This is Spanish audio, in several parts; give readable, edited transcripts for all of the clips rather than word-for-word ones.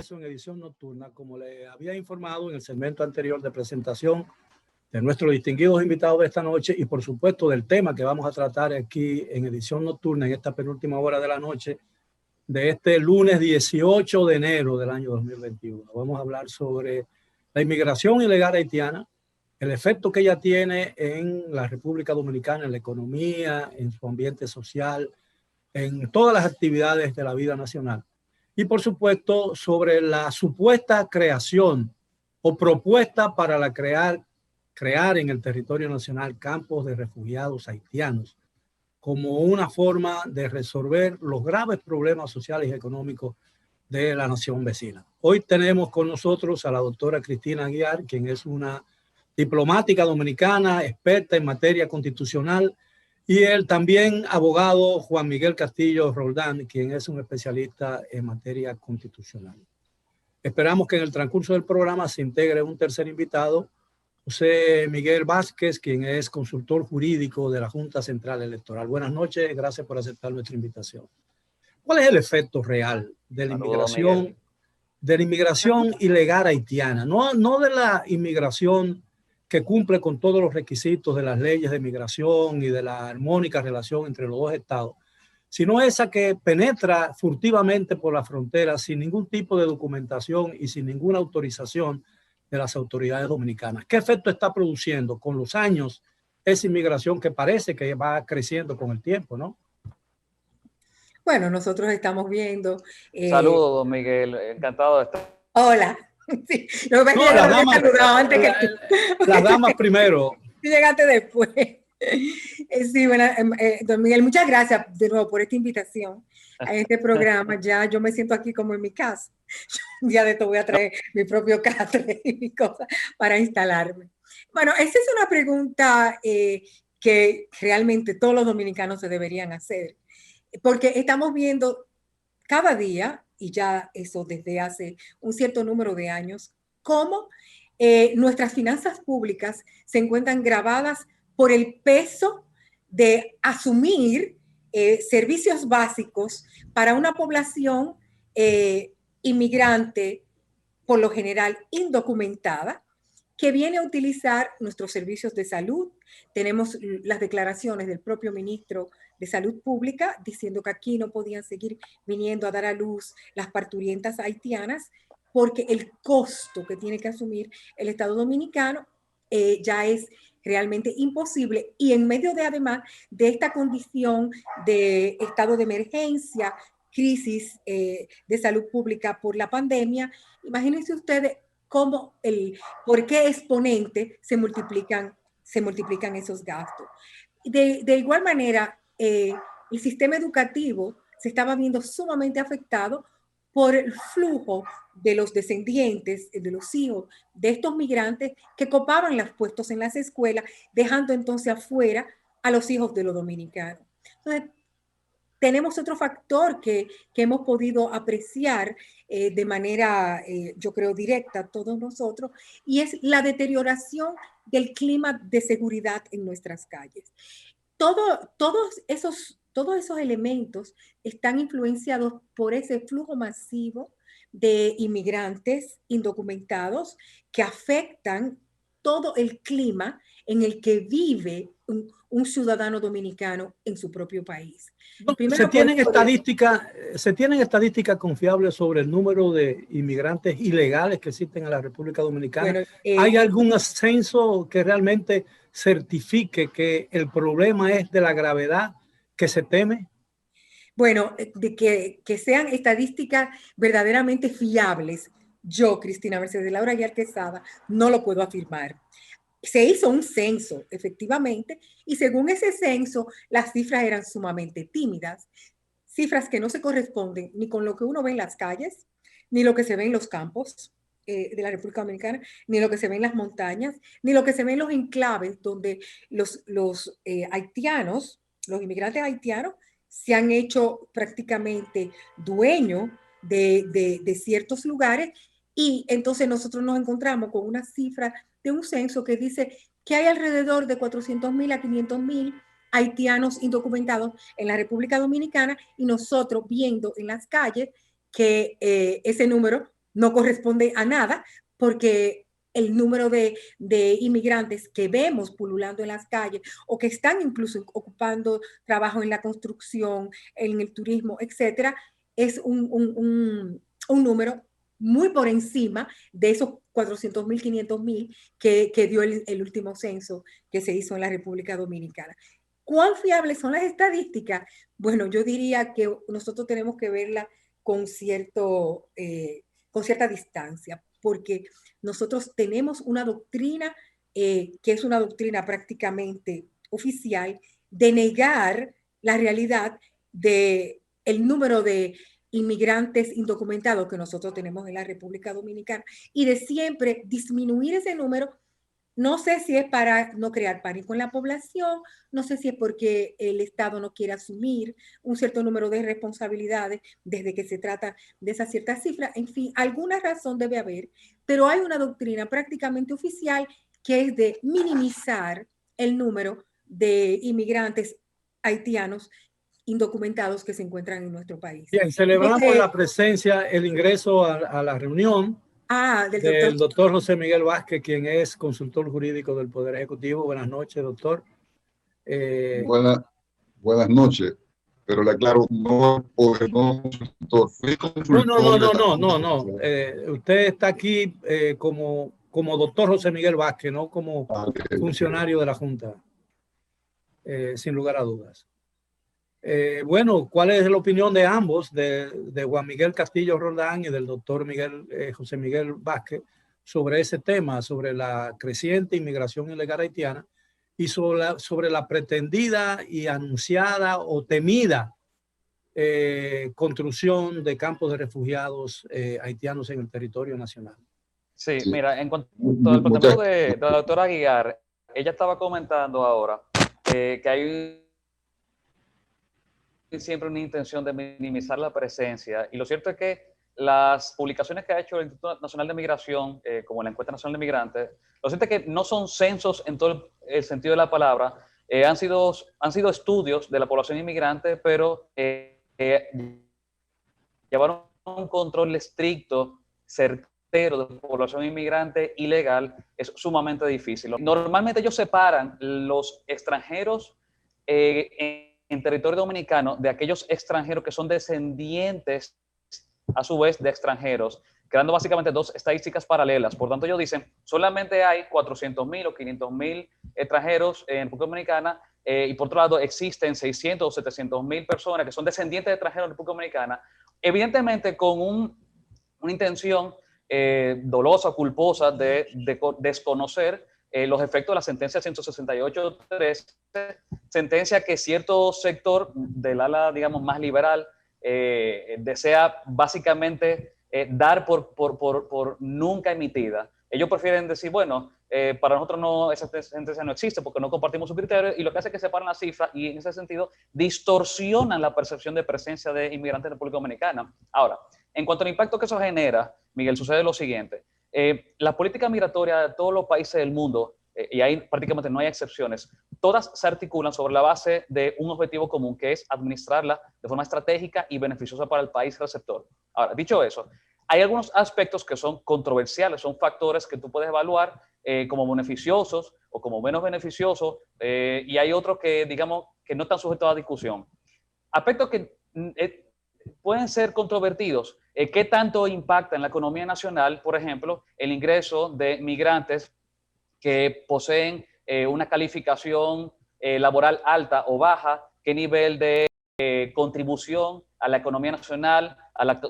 regreso en edición nocturna. Como le había informado en el segmento anterior de presentación de nuestros distinguidos invitados de esta noche y por supuesto del tema que vamos a tratar aquí en edición nocturna en esta penúltima hora de la noche de este lunes 18 de enero del año 2021. Vamos a hablar sobre la inmigración ilegal haitiana, el efecto que ella tiene en la República Dominicana, en la economía, en su ambiente social, en todas las actividades de la vida nacional. Y por supuesto sobre la supuesta creación o propuesta para crear en el territorio nacional campos de refugiados haitianos como una forma de resolver los graves problemas sociales y económicos de la nación vecina. Hoy tenemos con nosotros a la doctora Cristina Aguiar, quien es una diplomática dominicana, experta en materia constitucional, y el también abogado Juan Miguel Castillo Roldán, quien es un especialista en materia constitucional. Esperamos que en el transcurso del programa se integre un tercer invitado, José Miguel Vázquez, quien es consultor jurídico de la Junta Central Electoral. Buenas noches, gracias por aceptar nuestra invitación. ¿Cuál es el efecto real de la inmigración ilegal haitiana? No de la inmigración que cumple con todos los requisitos de las leyes de migración y de la armónica relación entre los dos estados, sino esa que penetra furtivamente por la frontera sin ningún tipo de documentación y sin ninguna autorización de las autoridades dominicanas. ¿Qué efecto está produciendo con los años esa inmigración que parece que va creciendo con el tiempo, no? Bueno, nosotros estamos viendo... Saludos, don Miguel. Encantado de estar. Hola. Sí, no, las damas, antes que las damas primero. Llegaste después. Sí, bueno, don Miguel, muchas gracias de nuevo por esta invitación a este programa. Ya yo me siento aquí como en mi casa. Un día de esto voy a traer mi propio catre y mi cosa para instalarme. Bueno, esa es una pregunta que realmente todos los dominicanos se deberían hacer, porque estamos viendo cada día, y ya eso desde hace un cierto número de años, cómo nuestras finanzas públicas se encuentran gravadas por el peso de asumir servicios básicos para una población inmigrante, por lo general indocumentada, que viene a utilizar nuestros servicios de salud. Tenemos las declaraciones del propio ministro de Salud Pública diciendo que aquí no podían seguir viniendo a dar a luz las parturientas haitianas porque el costo que tiene que asumir el Estado Dominicano ya es realmente imposible. Y en medio de, además, de esta condición de estado de emergencia, crisis de salud pública por la pandemia, imagínense ustedes cómo por qué exponente se multiplican esos gastos. De igual manera, el sistema educativo se estaba viendo sumamente afectado por el flujo de los descendientes, de los hijos de estos migrantes que copaban los puestos en las escuelas, dejando entonces afuera a los hijos de los dominicanos. Entonces, tenemos otro factor que hemos podido apreciar de manera, yo creo, directa todos nosotros, y es la deterioración del clima de seguridad en nuestras calles. Todos esos elementos están influenciados por ese flujo masivo de inmigrantes indocumentados que afectan todo el clima en el que vive un ciudadano dominicano en su propio país. Primero, ¿Se tienen estadísticas confiables sobre el número de inmigrantes ilegales que existen en la República Dominicana? Bueno, ¿hay algún censo que realmente certifique que el problema es de la gravedad que se teme? Bueno, de que sean estadísticas verdaderamente fiables, yo, Cristina Mercedes Laura Aguiar Quesada, no lo puedo afirmar. Se hizo un censo, efectivamente, y según ese censo, las cifras eran sumamente tímidas, cifras que no se corresponden ni con lo que uno ve en las calles, ni lo que se ve en los campos de la República Dominicana, ni lo que se ve en las montañas, ni lo que se ve en los enclaves donde los haitianos, los inmigrantes haitianos, se han hecho prácticamente dueños de ciertos lugares, y entonces nosotros nos encontramos con una cifra de un censo que dice que hay alrededor de 400,000 a 500,000 haitianos indocumentados en la República Dominicana, y nosotros viendo en las calles que ese número no corresponde a nada, porque el número de inmigrantes que vemos pululando en las calles o que están incluso ocupando trabajo en la construcción, en el turismo, etcétera, es un número muy por encima de esos 400.000, 500.000 que dio el último censo que se hizo en la República Dominicana. ¿Cuán fiables son las estadísticas? Bueno, yo diría que nosotros tenemos que verla con cierta distancia, porque nosotros tenemos una doctrina que es una doctrina prácticamente oficial de negar la realidad del número de inmigrantes indocumentados que nosotros tenemos en la República Dominicana y de siempre disminuir ese número. No sé si es para no crear pánico en la población, no sé si es porque el Estado no quiere asumir un cierto número de responsabilidades desde que se trata de esa cierta cifra. En fin, alguna razón debe haber, pero hay una doctrina prácticamente oficial que es de minimizar el número de inmigrantes haitianos indocumentados que se encuentran en nuestro país. Bien, celebramos la presencia, el ingreso a la reunión del doctor José Miguel Vázquez, quien es consultor jurídico del Poder Ejecutivo. Buenas noches, doctor. Buenas noches, pero le aclaro, no, fui consultor. No. Usted está aquí como doctor José Miguel Vázquez, no como funcionario de la Junta, sin lugar a dudas. Bueno, ¿cuál es la opinión de ambos, de Juan Miguel Castillo Roldán y del doctor José Miguel Vázquez, sobre ese tema, sobre la creciente inmigración ilegal haitiana y sobre la pretendida y anunciada o temida construcción de campos de refugiados haitianos en el territorio nacional? Sí, mira, en cuanto al planteamiento de la doctora Aguiar, ella estaba comentando ahora que hay siempre una intención de minimizar la presencia, y lo cierto es que las publicaciones que ha hecho el Instituto Nacional de Migración, como la Encuesta Nacional de Migrantes, lo cierto es que no son censos en todo el sentido de la palabra, han sido estudios de la población inmigrante, pero llevaron un control estricto, certero de población inmigrante ilegal es sumamente difícil. Normalmente ellos separan los extranjeros en territorio dominicano de aquellos extranjeros que son descendientes a su vez de extranjeros, creando básicamente dos estadísticas paralelas. Por tanto, ellos dicen, solamente hay 400.000 o 500.000 extranjeros en República Dominicana y por otro lado existen 600 o 700.000 personas que son descendientes de extranjeros en República Dominicana, evidentemente con una intención dolosa, culposa de desconocer los efectos de la sentencia 168.13, sentencia que cierto sector del ala, digamos, más liberal desea básicamente dar por nunca emitida. Ellos prefieren decir, bueno, para nosotros no, esa sentencia no existe porque no compartimos su criterio, y lo que hace es que separan las cifras y en ese sentido distorsionan la percepción de presencia de inmigrantes en la República Dominicana. Ahora, en cuanto al impacto que eso genera, Miguel, sucede lo siguiente. La política migratoria de todos los países del mundo, y ahí prácticamente no hay excepciones, todas se articulan sobre la base de un objetivo común, que es administrarla de forma estratégica y beneficiosa para el país receptor. Ahora, dicho eso, hay algunos aspectos que son controversiales, son factores que tú puedes evaluar como beneficiosos o como menos beneficiosos, y hay otros que, digamos, que no están sujetos a discusión. Aspectos que pueden ser controvertidos. ¿Qué tanto impacta en la economía nacional, por ejemplo, el ingreso de migrantes que poseen una calificación laboral alta o baja? ¿Qué nivel de contribución a la economía nacional, a la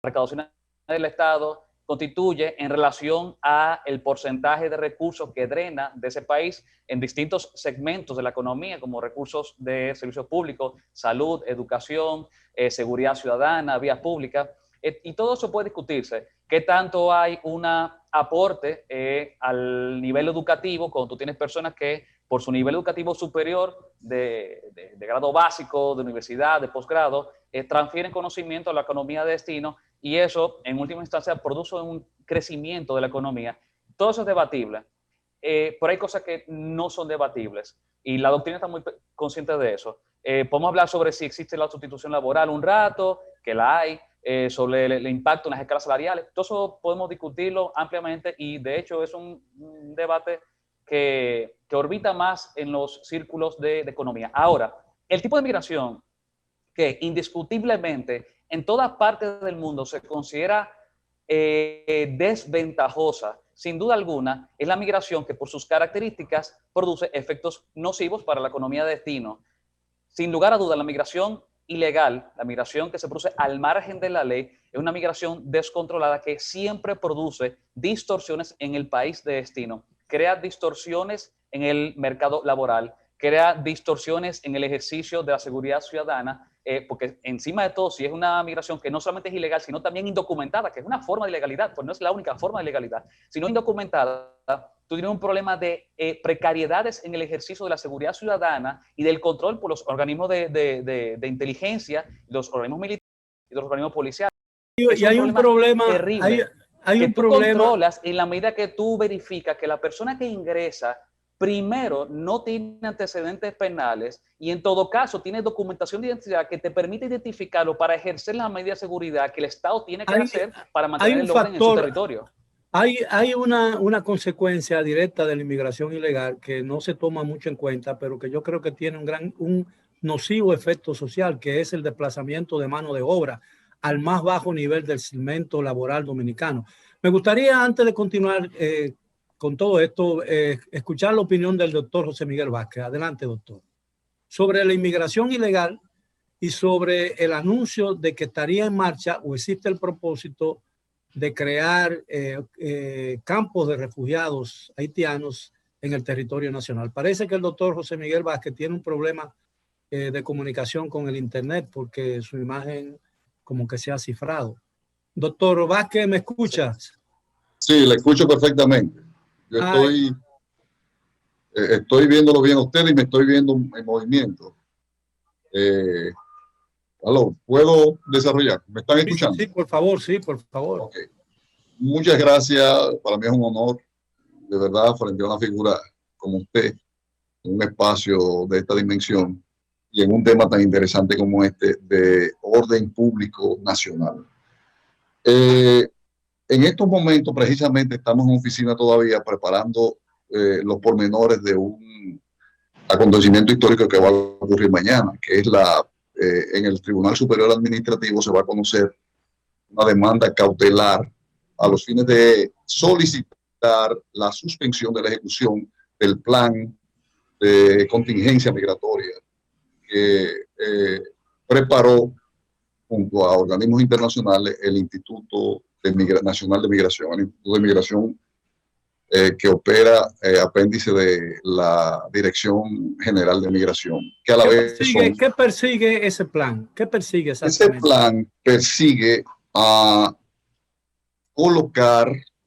recaudación del Estado constituye en relación a el porcentaje de recursos que drena de ese país en distintos segmentos de la economía, como recursos de servicios públicos, salud, educación, seguridad ciudadana, vías públicas, y todo eso puede discutirse. ¿Qué tanto hay un aporte al nivel educativo cuando tú tienes personas que por su nivel educativo superior de grado básico, de universidad, de posgrado, transfieren conocimiento a la economía de destino, y eso en última instancia produce un crecimiento de la economía? Todo eso es debatible, pero hay cosas que no son debatibles y la doctrina está muy consciente de eso. Podemos hablar sobre si existe la sustitución laboral un rato, que la hay, sobre el impacto en las escalas salariales. Todo eso podemos discutirlo ampliamente y de hecho es un debate que orbita más en los círculos de economía. Ahora, el tipo de migración que indiscutiblemente en todas partes del mundo se considera desventajosa, sin duda alguna, es la migración que por sus características produce efectos nocivos para la economía de destino. Sin lugar a dudas, la migración ilegal, la migración que se produce al margen de la ley, es una migración descontrolada que siempre produce distorsiones en el país de destino, crea distorsiones en el mercado laboral, crea distorsiones en el ejercicio de la seguridad ciudadana, porque encima de todo, si es una migración que no solamente es ilegal, sino también indocumentada, que es una forma de ilegalidad, pues no es la única forma de ilegalidad, sino indocumentada, tú tienes un problema de precariedades en el ejercicio de la seguridad ciudadana y del control por los organismos de inteligencia, los organismos militares y los organismos policiales. Y hay un problema terrible hay que un tú problema. controlas en la medida que tú verificas que la persona que ingresa primero no tiene antecedentes penales y en todo caso tiene documentación de identidad que te permite identificarlo para ejercer la medida de seguridad que el Estado tiene que hacer para mantener el orden en su territorio. Hay una consecuencia directa de la inmigración ilegal que no se toma mucho en cuenta, pero que yo creo que tiene un nocivo efecto social, que es el desplazamiento de mano de obra al más bajo nivel del segmento laboral dominicano. Me gustaría, antes de continuar con todo esto, escuchar la opinión del doctor José Miguel Vázquez. Adelante, doctor. Sobre la inmigración ilegal y sobre el anuncio de que estaría en marcha o existe el propósito de crear campos de refugiados haitianos en el territorio nacional. Parece que el doctor José Miguel Vázquez tiene un problema de comunicación con el internet porque su imagen como que se ha cifrado. Doctor Vázquez, ¿me escuchas? Sí, le escucho perfectamente. Yo estoy viéndolo bien a usted y me estoy viendo en movimiento. ¿Aló? ¿Puedo desarrollar? ¿Me están escuchando? Sí, por favor, sí, por favor. Okay. Muchas gracias. Para mí es un honor, de verdad, frente a una figura como usted, en un espacio de esta dimensión y en un tema tan interesante como este de orden público nacional. En estos momentos, precisamente, estamos en oficina todavía preparando los pormenores de un acontecimiento histórico que va a ocurrir mañana, que es en el Tribunal Superior Administrativo se va a conocer una demanda cautelar a los fines de solicitar la suspensión de la ejecución del plan de contingencia migratoria que preparó junto a organismos internacionales el Instituto Nacional de Migración, el Instituto de Migración que opera apéndice de la Dirección General de Migración. Que a la vez ¿Qué persigue ese plan? ¿Qué persigue exactamente? Ese plan persigue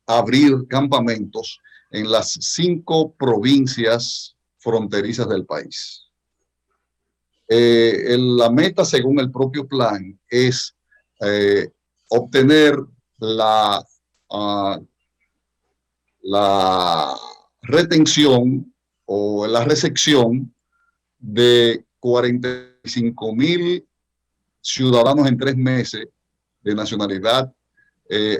abrir campamentos en las 5 provincias fronterizas del país. La meta, según el propio plan, es obtener la retención o la recepción de 45,000 ciudadanos en 3 meses de nacionalidad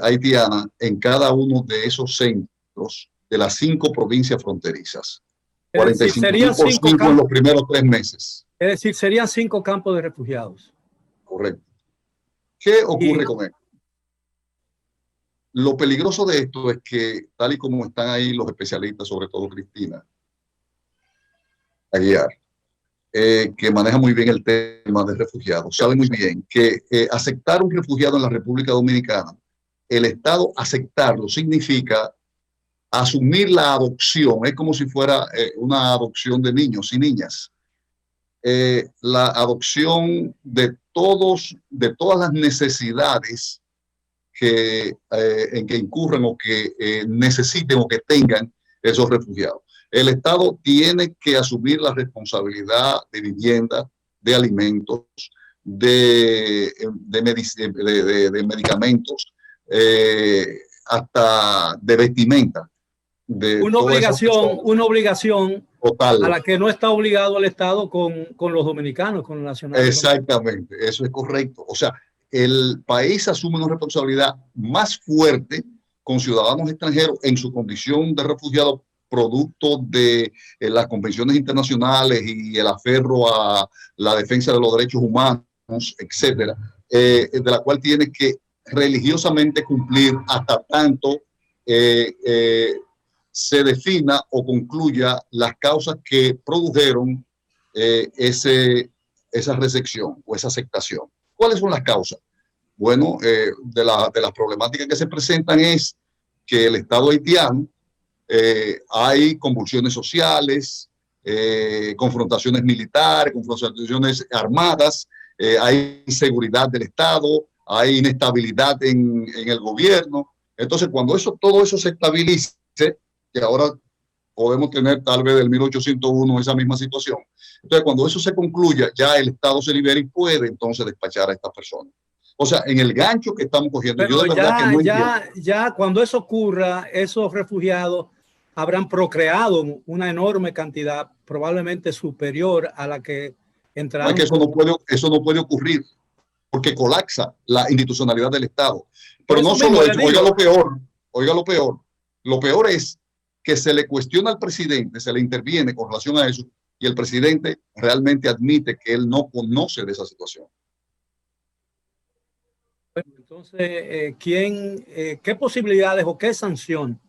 haitiana en cada uno de esos centros de las 5 provincias fronterizas. 45,000 por 5 en los primeros 3 meses. Es decir, serían 5 campos de refugiados. Correcto. ¿Qué ocurre con esto? Lo peligroso de esto es que, tal y como están ahí los especialistas, sobre todo Cristina Aguiar, que maneja muy bien el tema de refugiados, sabe muy bien que aceptar un refugiado en la República Dominicana, el Estado aceptarlo significa asumir la adopción, es como si fuera una adopción de niños y niñas. La adopción de todas las necesidades en que incurren o que necesiten o que tengan esos refugiados. El Estado tiene que asumir la responsabilidad de vivienda, de alimentos, de medicamentos, hasta de vestimenta. Una obligación total, a la que no está obligado el Estado con los dominicanos, con los nacionales. Exactamente, eso es correcto. O sea, el país asume una responsabilidad más fuerte con ciudadanos extranjeros en su condición de refugiado, producto de las convenciones internacionales y el aferro a la defensa de los derechos humanos, etcétera, de la cual tiene que religiosamente cumplir hasta tanto se defina o concluya las causas que produjeron esa recepción o esa aceptación. ¿Cuáles son las causas? Bueno, de las problemáticas que se presentan es que el Estado haitiano hay convulsiones sociales, confrontaciones militares, confrontaciones armadas, hay inseguridad del Estado, hay inestabilidad en el gobierno. Entonces, cuando todo eso se estabilice, que ahora podemos tener tal vez del 1801 esa misma situación. Entonces, cuando eso se concluya, ya el Estado se libera y puede entonces despachar a estas personas. O sea, en el gancho que estamos cogiendo. Pero yo de verdad que no ya cuando eso ocurra, esos refugiados habrán procreado una enorme cantidad, probablemente superior a la que entrarán. No, es que eso no puede ocurrir, porque colapsa la institucionalidad del Estado. Pero no solo eso, oiga lo peor. Lo peor es que se le cuestiona al presidente, se le interviene con relación a eso, y el presidente realmente admite que él no conoce de esa situación. Bueno, entonces, ¿qué posibilidades o qué sanción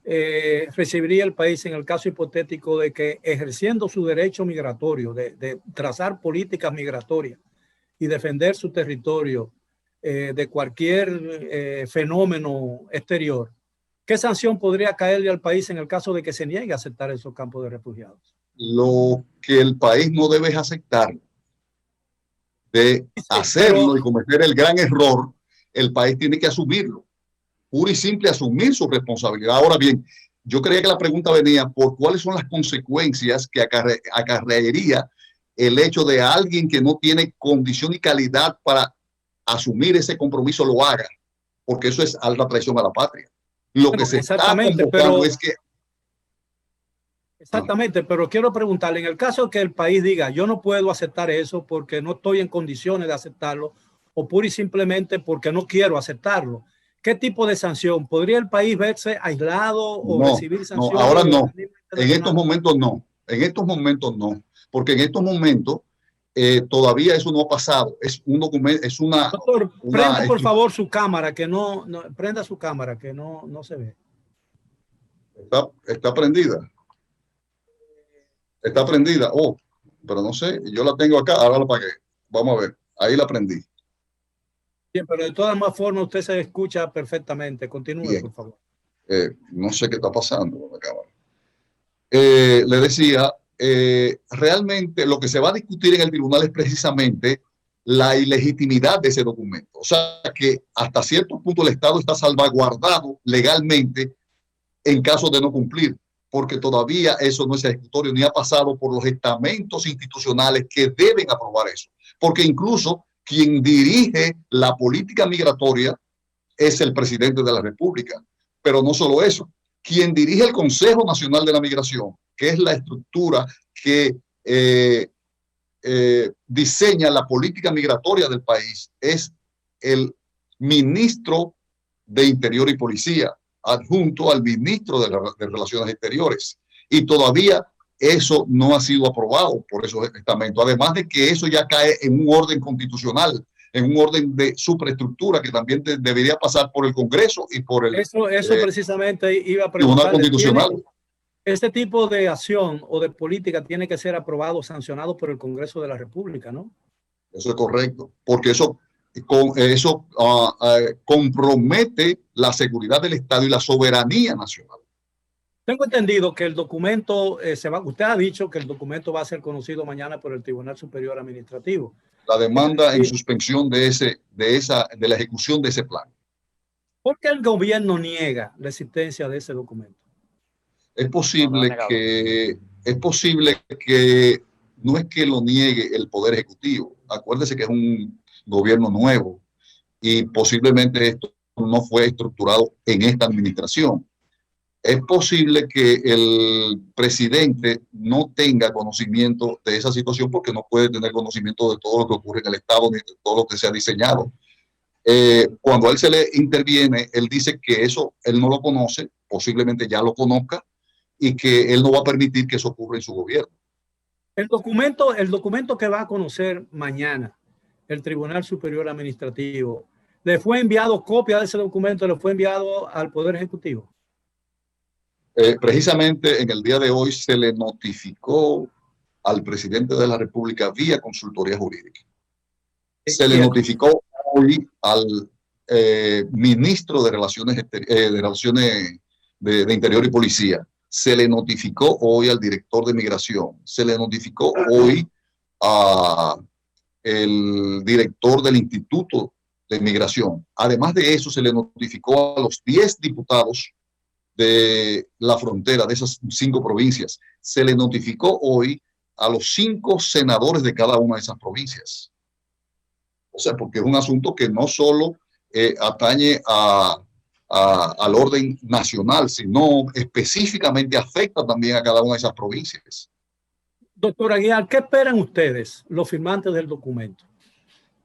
recibiría el país en el caso hipotético de que, ejerciendo su derecho migratorio, de trazar políticas migratorias y defender su territorio de cualquier fenómeno exterior, qué sanción podría caerle al país en el caso de que se niegue a aceptar esos campos de refugiados? Lo que el país no debe aceptar, de hacerlo y cometer el gran error, el país tiene que asumirlo, pura y simple asumir su responsabilidad. Ahora bien, yo creía que la pregunta venía por cuáles son las consecuencias que acarrearía el hecho de alguien que no tiene condición y calidad para asumir ese compromiso lo haga, porque eso es alta traición a la patria. Lo que se está convocando es que... Exactamente, pero quiero preguntarle, en el caso que el país diga, yo no puedo aceptar eso porque no estoy en condiciones de aceptarlo, o pura y simplemente porque no quiero aceptarlo, ¿qué tipo de sanción? ¿Podría el país verse aislado o recibir sanciones? No, ahora no. En estos momentos no. En estos momentos no. Porque en estos momentos todavía eso no ha pasado. Es un documento, es una... Doctor, prenda por favor su cámara, que prenda su cámara, que no se ve. Está prendida. Está prendida. Oh, pero no sé, yo la tengo acá, ahora la apagué. Vamos a ver, ahí la prendí. Bien, pero de todas formas usted se escucha perfectamente. Continúe, bien, por favor. No sé qué está pasando con la cámara. Le decía, realmente lo que se va a discutir en el tribunal es precisamente la ilegitimidad de ese documento. O sea, que hasta cierto punto el Estado está salvaguardado legalmente en caso de no cumplir, porque todavía eso no es ejecutorio ni ha pasado por los estamentos institucionales que deben aprobar eso. Porque incluso quien dirige la política migratoria es el presidente de la República. Pero no solo eso, quien dirige el Consejo Nacional de la Migración, que es la estructura que diseña la política migratoria del país, es el ministro de Interior y Policía, adjunto al ministro de Relaciones Exteriores. Y todavía eso no ha sido aprobado por esos estamentos. Además de que eso ya cae en un orden constitucional, en un orden de superestructura que también debería pasar por el Congreso y por el... Eso precisamente iba a preguntar. Tribunal Constitucional. Este tipo de acción o de política tiene que ser aprobado, sancionado por el Congreso de la República, ¿no? Eso es correcto, porque eso compromete la seguridad del Estado y la soberanía nacional. Tengo entendido que el documento, usted ha dicho que el documento va a ser conocido mañana por el Tribunal Superior Administrativo. La demanda en suspensión de la ejecución de ese plan. ¿Por qué el gobierno niega la existencia de ese documento? Es posible que no es que lo niegue el Poder Ejecutivo. Acuérdese que es un gobierno nuevo y posiblemente esto no fue estructurado en esta administración. es posible que el presidente no tenga conocimiento de esa situación porque no puede tener conocimiento de todo lo que ocurre en el Estado ni de todo lo que se ha diseñado. Cuando a él se le interviene, él dice que eso él no lo conoce, posiblemente ya lo conozca, y que él no va a permitir que eso ocurra en su gobierno. El documento que va a conocer mañana el Tribunal Superior Administrativo, ¿le fue enviado copia de ese documento? ¿Le fue enviado al Poder Ejecutivo? Precisamente en el día de hoy se le notificó al presidente de la República vía consultoría jurídica. Se le notificó hoy al ministro de Relaciones de Interior y Policía. Se le notificó hoy al director de Migración. Se le notificó hoy al director del Instituto de Migración. Además de eso, se le notificó a los 10 diputados de la frontera, de esas 5 provincias. Se le notificó hoy a los 5 senadores de cada una de esas provincias. O sea, porque es un asunto que no solo atañe al orden nacional, sino específicamente afecta también a cada una de esas provincias. Doctor Aguiar, ¿qué esperan ustedes, los firmantes del documento,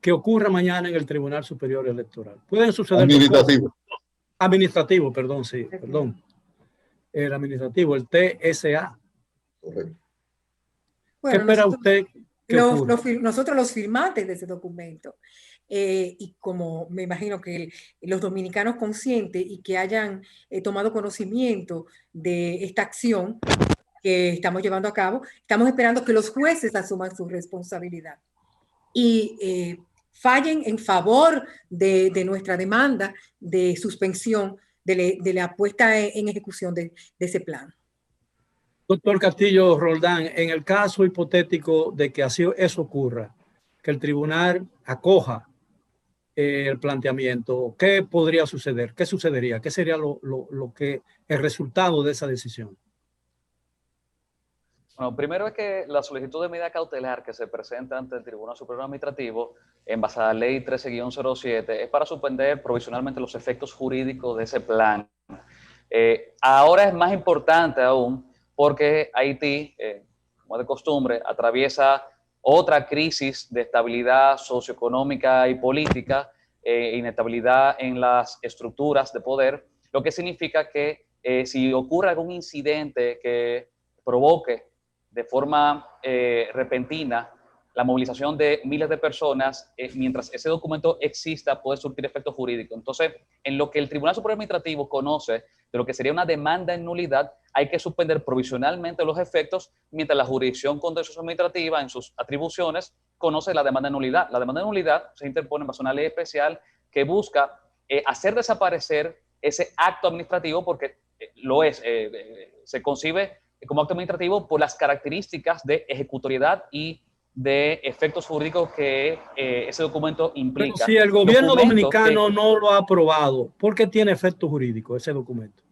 que ocurra mañana en el Tribunal Superior Electoral? Pueden suceder administrativo, perdón, sí, perdón. El administrativo, el TSA. Correcto. ¿Qué espera usted? Nosotros los firmantes de ese documento, y como me imagino que los dominicanos conscientes y que hayan tomado conocimiento de esta acción que estamos llevando a cabo, estamos esperando que los jueces asuman su responsabilidad y fallen en favor de nuestra demanda de suspensión de la puesta en ejecución de ese plan. Doctor Castillo Roldán, en el caso hipotético de que así eso ocurra, que el tribunal acoja el planteamiento, ¿qué podría suceder? ¿Qué sucedería? ¿Qué sería el resultado de esa decisión? Bueno, primero es que la solicitud de medida cautelar que se presenta ante el Tribunal Superior Administrativo en base a la Ley 13-07 es para suspender provisionalmente los efectos jurídicos de ese plan. Ahora es más importante aún porque Haití, como de costumbre, atraviesa otra crisis de estabilidad socioeconómica y política, inestabilidad en las estructuras de poder, lo que significa que si ocurre algún incidente que provoque de forma repentina la movilización de miles de personas, mientras ese documento exista, puede surtir efecto jurídico. Entonces, en lo que el Tribunal Superior Administrativo conoce de lo que sería una demanda en nulidad, hay que suspender provisionalmente los efectos mientras la jurisdicción contencioso administrativa en sus atribuciones conoce la demanda de nulidad. La demanda de nulidad se interpone en base a una ley especial que busca hacer desaparecer ese acto administrativo porque lo es, se concibe como acto administrativo por las características de ejecutoriedad y de efectos jurídicos que ese documento implica. Pero si el gobierno dominicano no lo ha aprobado, ¿por qué tiene efecto jurídico ese documento?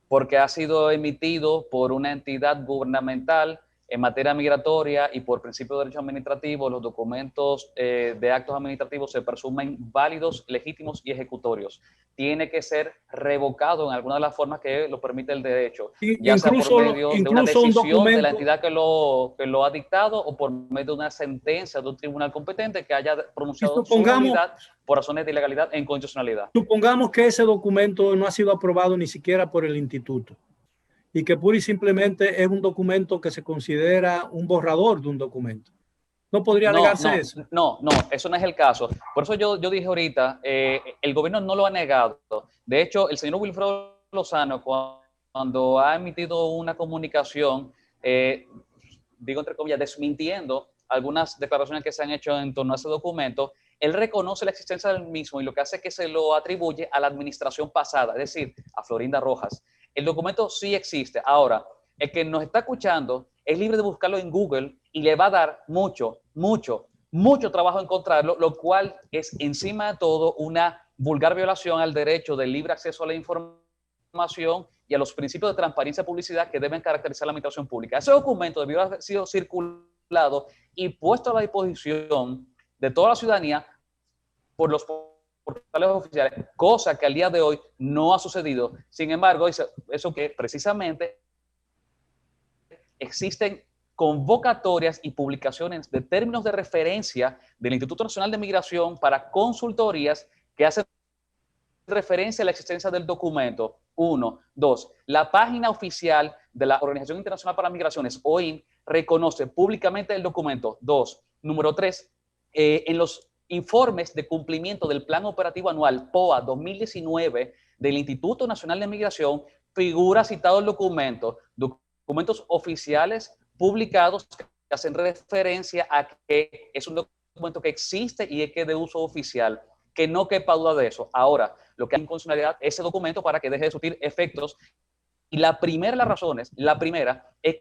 Porque ha sido emitido por una entidad gubernamental en materia migratoria y por principio de derecho administrativo, los documentos de actos administrativos se presumen válidos, legítimos y ejecutorios. Tiene que ser revocado en alguna de las formas que lo permite el derecho, ya sea por medio de una decisión de la entidad que lo ha dictado o por medio de una sentencia de un tribunal competente que haya pronunciado su nulidad por razones de ilegalidad e inconstitucionalidad. Supongamos que ese documento no ha sido aprobado ni siquiera por el instituto y que pura y simplemente es un documento que se considera un borrador de un documento. ¿No podría negarse eso? No, eso no es el caso. Por eso yo dije ahorita, el gobierno no lo ha negado. De hecho, el señor Wilfredo Lozano, cuando ha emitido una comunicación, digo entre comillas, desmintiendo algunas declaraciones que se han hecho en torno a ese documento, él reconoce la existencia del mismo y lo que hace es que se lo atribuye a la administración pasada, es decir, a Florinda Rojas. El documento sí existe. Ahora, el que nos está escuchando es libre de buscarlo en Google y le va a dar mucho trabajo encontrarlo, lo cual es encima de todo una vulgar violación al derecho del libre acceso a la información y a los principios de transparencia y publicidad que deben caracterizar la administración pública. Ese documento debió haber sido circulado y puesto a la disposición de toda la ciudadanía por portales oficiales, cosa que al día de hoy no ha sucedido. Sin embargo, eso que precisamente existen convocatorias y publicaciones de términos de referencia del Instituto Nacional de Migración para consultorías que hacen referencia a la existencia del documento. 1. 2. La página oficial de la Organización Internacional para Migraciones, OIM, reconoce públicamente el documento. 2. Número 3. En los informes de cumplimiento del Plan Operativo Anual POA 2019 del Instituto Nacional de Migración figura citado el documento. Documentos oficiales publicados que hacen referencia a que es un documento que existe y es que es de uso oficial, que no quepa duda de eso. Ahora, lo que hay en constitucionalidad es ese documento para que deje de surtir efectos. Y la primera de las razones, es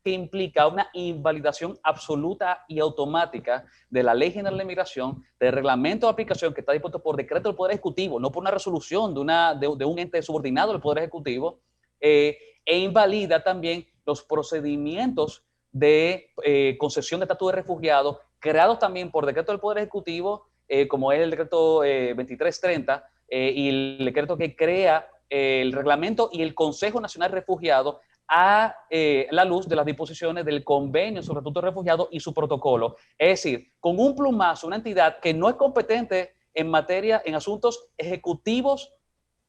que implica una invalidación absoluta y automática de la Ley General de Migración, del reglamento de aplicación que está dispuesto por decreto del Poder Ejecutivo, no por una resolución de un ente subordinado del Poder Ejecutivo, e invalida también los procedimientos de concesión de estatus de refugiado creados también por decreto del Poder Ejecutivo, como es el decreto 2330 y el decreto que crea el reglamento y el Consejo Nacional de Refugiados a la luz de las disposiciones del Convenio sobre el Estatuto de Refugiados y su protocolo. Es decir, con un plumazo, una entidad que no es competente en materia, en asuntos ejecutivos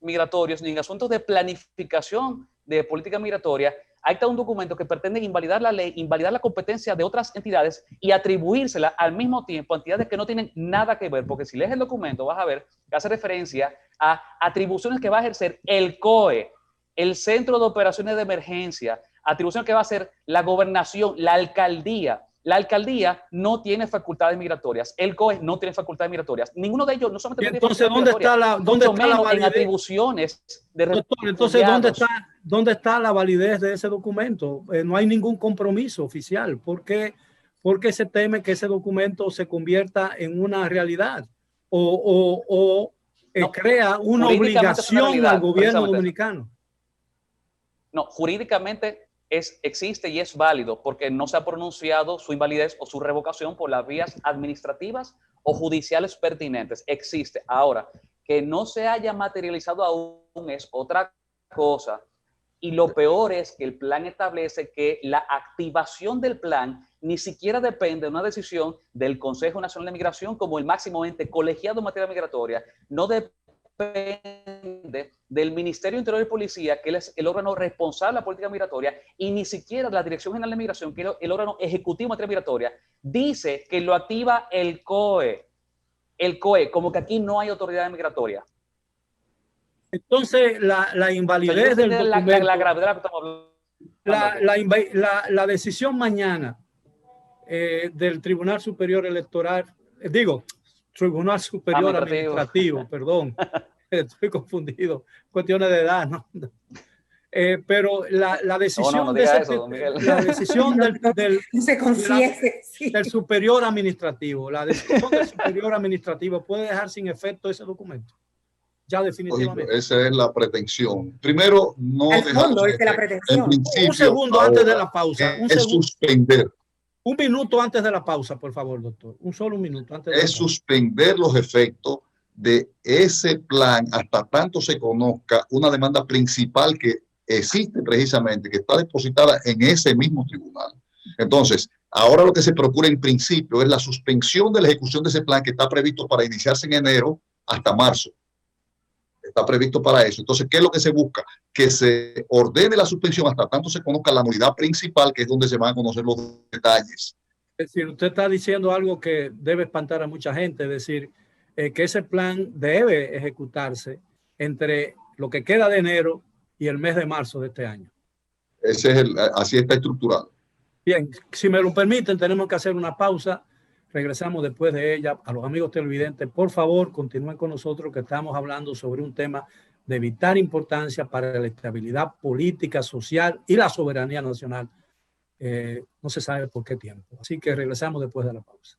migratorios, ni en asuntos de planificación de política migratoria, ahí está un documento que pretende invalidar la ley, invalidar la competencia de otras entidades y atribuírsela al mismo tiempo a entidades que no tienen nada que ver, porque si lees el documento vas a ver que hace referencia a atribuciones que va a ejercer el COE, el Centro de Operaciones de Emergencia, atribuciones que va a hacer la gobernación, la alcaldía. La alcaldía no tiene facultades migratorias, el COE no tiene facultades migratorias. Ninguno de ellos no solamente tiene facultades migratorias, ¿dónde está la validez? En atribuciones de doctor, entonces, ¿dónde está la validez de ese documento? No hay ningún compromiso oficial. ¿Por qué se teme que ese documento se convierta en una realidad o crea una obligación al gobierno dominicano? No, jurídicamente existe y es válido porque no se ha pronunciado su invalidez o su revocación por las vías administrativas o judiciales pertinentes. Existe. Ahora, que no se haya materializado aún es otra cosa. Y lo peor es que el plan establece que la activación del plan ni siquiera depende de una decisión del Consejo Nacional de Migración como el máximo ente colegiado en materia migratoria. No depende del Ministerio de Interior y Policía, que es el órgano responsable de la política migratoria, y ni siquiera de la Dirección General de Migración, que es el órgano ejecutivo en materia migratoria. Dice que lo activa el COE. El COE, como que aquí no hay autoridad migratoria. Entonces, la invalidez del documento, la gravedad que estamos hablando. La decisión mañana del Tribunal Superior Electoral, Tribunal Superior Administrativo, perdón, estoy confundido, cuestiones de edad, ¿no? Pero la decisión del Superior Administrativo, la decisión del Superior Administrativo puede dejar sin efecto ese documento. Ya definitivamente. Esa es la pretensión. Primero, no dejar la pretensión. Un segundo antes de la pausa. Suspender. Un minuto antes de la pausa, por favor, doctor. Un minuto antes de la pausa. Suspender los efectos de ese plan hasta tanto se conozca una demanda principal que existe precisamente, que está depositada en ese mismo tribunal. Entonces, ahora lo que se procura en principio es la suspensión de la ejecución de ese plan que está previsto para iniciarse en enero hasta marzo. Está previsto para eso. Entonces, ¿qué es lo que se busca? Que se ordene la suspensión hasta tanto se conozca la nulidad principal, que es donde se van a conocer los detalles. Es decir, usted está diciendo algo que debe espantar a mucha gente, es decir, que ese plan debe ejecutarse entre lo que queda de enero y el mes de marzo de este año. Así está estructurado. Bien, si me lo permiten, tenemos que hacer una pausa. Regresamos después de ella. A los amigos televidentes, por favor, continúen con nosotros, que estamos hablando sobre un tema de vital importancia para la estabilidad política, social y la soberanía nacional. No se sabe por qué tiempo. Así que regresamos después de la pausa.